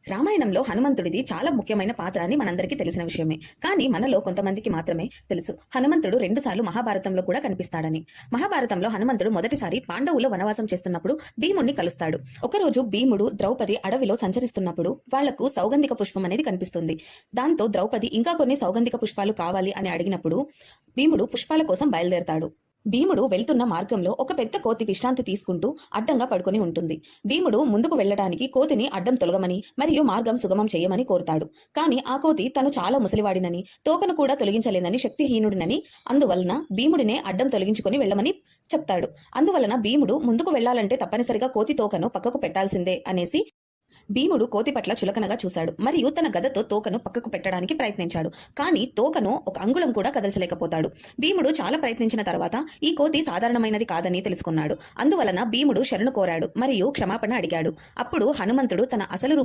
రామాయణంలో హనుమంతుడిది చాలా ముఖ్యమైన పాత్ర అని మనందరికీ తెలిసిన విషయమే. కానీ మనలో కొంతమందికి మాత్రమే తెలుసు హనుమంతుడు 2 సార్లు మహాభారతంలో కూడా కనిపిస్తాడని. మహాభారతంలో హనుమంతుడు మొదటిసారి పాండవులు వనవాసం చేస్తున్నప్పుడు భీముణ్ణి కలుస్తాడు. ఒకరోజు భీముడు ద్రౌపది అడవిలో సంచరిస్తున్నప్పుడు వాళ్లకు సౌగంధిక పుష్పం అనేది కనిపిస్తుంది. దాంతో ద్రౌపది ఇంకా కొన్ని సౌగంధిక పుష్పాలు కావాలి అని అడిగినప్పుడు భీముడు పుష్పాల కోసం బయలుదేరతాడు. భీముడు వెళ్తున్న మార్గంలో ఒక పెద్ద కోతి విశ్రాంతి తీసుకుంటూ అడ్డంగా పడుకొని ఉంటుంది. భీముడు ముందుకు వెళ్లడానికి కోతిని అడ్డం తొలగమని మరియు మార్గం సుగమం చేయమని కోరుతాడు. కానీ ఆ కోతి తను చాలా ముసలివాడినని, తోకను కూడా తొలగించలేనని, శక్తిహీనుడినని, అందువలన భీముడినే అడ్డం తొలగించుకొని వెళ్లమని చెప్తాడు. అందువలన భీముడు ముందుకు వెళ్లాలంటే తప్పనిసరిగా కోతి తోకను పక్కకు పెట్టాల్సిందే అనేసి భీముడు కోతి పట్ల చులకనగా చూశాడు మరియు తన గదతో తోకను పక్కకు పెట్టడానికి ప్రయత్నించాడు. కానీ తోకను ఒక అంగుళం కూడా కదల్చలేకపోతాడు. భీముడు చాలా ప్రయత్నించిన తర్వాత ఈ కోతి సాధారణమైనది కాదని తెలుసుకున్నాడు. అందువలన భీముడు శరణు కోరాడు మరియు క్షమాపణ అడిగాడు. అప్పుడు హనుమంతుడు తన అసలు రూపం